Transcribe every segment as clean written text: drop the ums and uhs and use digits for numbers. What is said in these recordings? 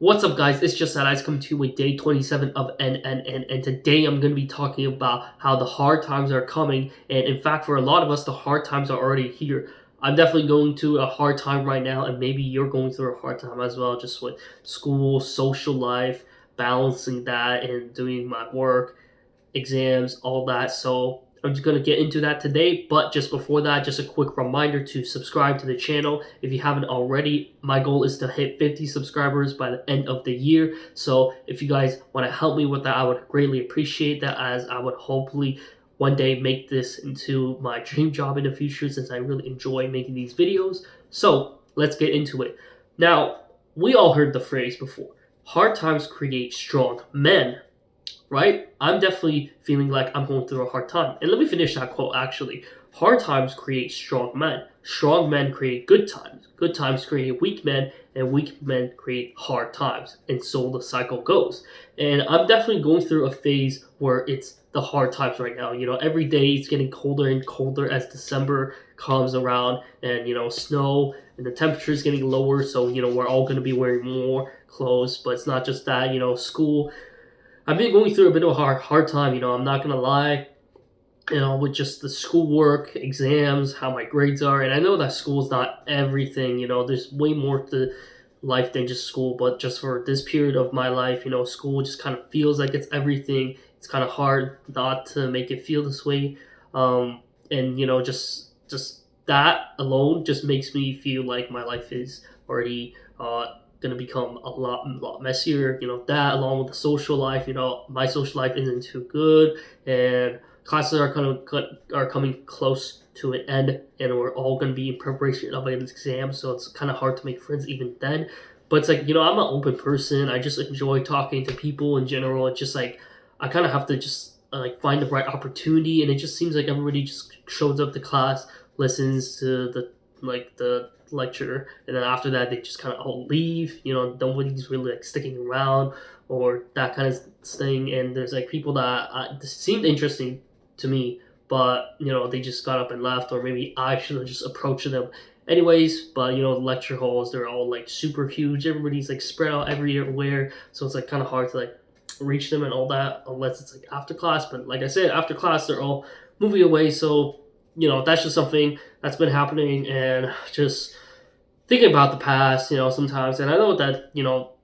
What's up, guys? It's just that I coming to you with day 27 of NNN, and today I'm going to be talking about how the hard times are coming. And in fact, for a lot of us, the hard times are already here. I'm definitely going through a hard time right now, and maybe you're going through a hard time as well, just with school, social life, balancing that, and doing my work, exams, all that. So I'm just going to get into that today. But just before that, just a quick reminder to subscribe to the channel if you haven't already. My goal is to hit 50 subscribers by the end of the year. So if you guys want to help me with that, I would greatly appreciate that, as I would hopefully one day make this into my dream job in the future, since I really enjoy making these videos. So let's get into it. Now, we all heard the phrase before: hard times create strong men, right? I'm definitely feeling like I'm going through a hard time. And let me finish that quote actually. Hard times create strong men. Strong men create good times. Good times create weak men, and weak men create hard times. And so the cycle goes. And I'm definitely going through a phase where it's the hard times right now. You know, every day it's getting colder and colder as December comes around, and snow, and the temperature is getting lower. So, we're all going to be wearing more clothes. But it's not just that, school, I've been going through a bit of a hard time, I'm not gonna lie, with just the schoolwork, exams, how my grades are. And I know that school is not everything, there's way more to life than just school. But just for this period of my life, school just kind of feels like it's everything. It's kind of hard not to make it feel this way. And just that alone just makes me feel like my life is already going to become a lot messier. That along with the social life, my social life isn't too good, and classes are coming close to an end, and we're all going to be in preparation of an exam. So it's kind of hard to make friends even then. But it's like, I'm an open person. I just enjoy talking to people in general. It's just like I kind of have to just like find the right opportunity, and it just seems like everybody just shows up to class, listens to the lecture, and then after that they just kind of all leave. Nobody's really like sticking around or that kind of thing. And there's like people that seemed interesting to me, but they just got up and left, or maybe I should have just approached them anyways. But the lecture halls, they're all like super huge, everybody's like spread out everywhere, so it's like kind of hard to like reach them and all that, unless it's like after class. But like I said, after class they're all moving away. So that's just something that's been happening. And just thinking about the past, sometimes, and I know that,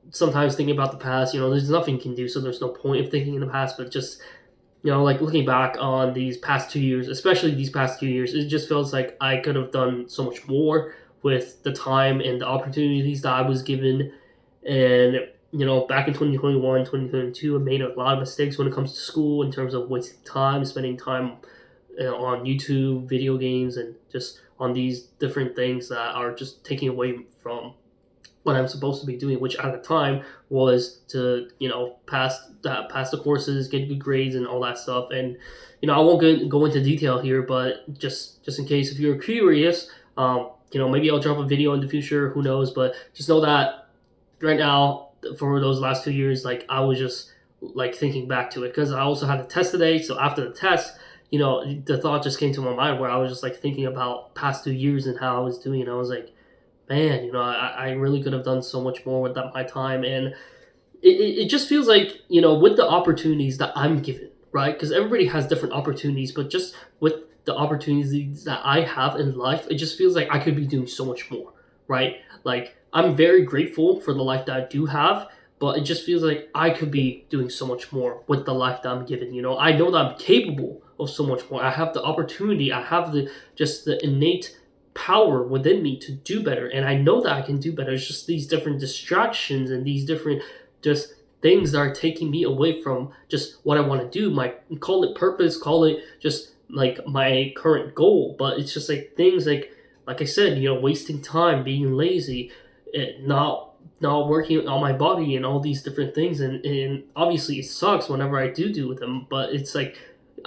sometimes thinking about the past, there's nothing you can do, so there's no point of thinking in the past. But just, like looking back on these past 2 years, especially these past 2 years, it just feels like I could have done so much more with the time and the opportunities that I was given. And, back in 2021, 2022, I made a lot of mistakes when it comes to school, in terms of wasting time, spending time on YouTube, video games, and just on these different things that are just taking away from what I'm supposed to be doing, which at the time was to pass the courses, get good grades, and all that stuff. And I won't go into detail here, but just in case if you're curious, maybe I'll drop a video in the future. Who knows? But just know that right now, for those last 2 years, like I was just like thinking back to it, because I also had a test today. So after the test, the thought just came to my mind where I was just like thinking about past 2 years and how I was doing. And I was like, man, I really could have done so much more with my time. And it just feels like, with the opportunities that I'm given, right? Because everybody has different opportunities, but just with the opportunities that I have in life, it just feels like I could be doing so much more, right? Like, I'm very grateful for the life that I do have, but it just feels like I could be doing so much more with the life that I'm given. I know that I'm capable of so much more. I have the opportunity. I have the innate power within me to do better, and I know that I can do better. It's just these different distractions and these different just things that are taking me away from just what I want to do. Call it purpose, call it just like my current goal. But it's just like things like I said, wasting time, being lazy, not working on my body, and all these different things. And obviously it sucks whenever I do them, but it's like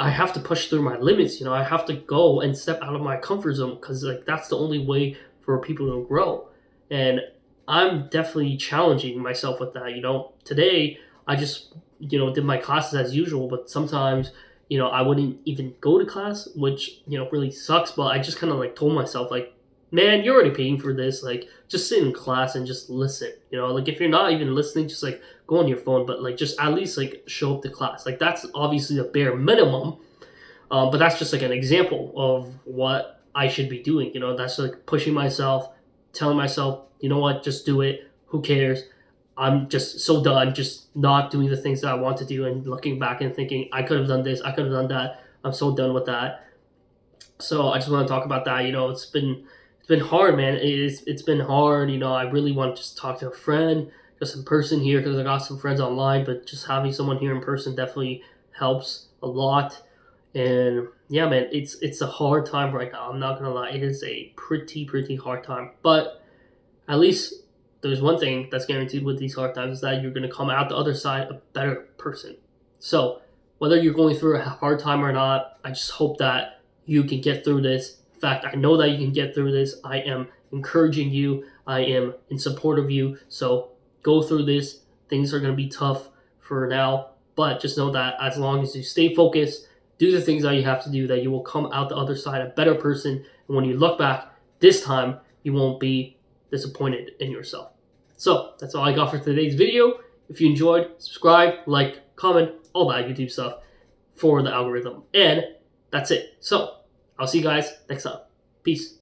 I have to push through my limits. I have to go and step out of my comfort zone, because like that's the only way for people to grow. And I'm definitely challenging myself with that. Today I just did my classes as usual, but sometimes I wouldn't even go to class, which really sucks. But I just kind of like told myself, like, man, you're already paying for this. Like, just sit in class and just listen. Like if you're not even listening, just like go on your phone, but like just at least like show up to class. Like that's obviously the bare minimum. But that's just like an example of what I should be doing. That's like pushing myself, telling myself, you know what, just do it. Who cares? I'm just so done, just not doing the things that I want to do, and looking back and thinking I could have done this, I could have done that. I'm so done with that. So I just want to talk about that. It's been hard, man. It's been hard. I really want to just talk to a friend, just in person here, because I got some friends online, but just having someone here in person definitely helps a lot. And yeah, man, it's a hard time right now. I'm not gonna lie, it is a pretty hard time. But at least there's one thing that's guaranteed with these hard times, is that you're gonna come out the other side a better person. So whether you're going through a hard time or not, I just hope that you can get through this. In fact, I know that you can get through this. I am encouraging you. I am in support of you. So go through this. Things are gonna be tough for now, but just know that as long as you stay focused, do the things that you have to do, that you will come out the other side a better person. And when you look back this time, you won't be disappointed in yourself. So that's all I got for today's video. If you enjoyed, subscribe, like, comment, all that YouTube stuff for the algorithm. And that's it. So I'll see you guys next time. Peace.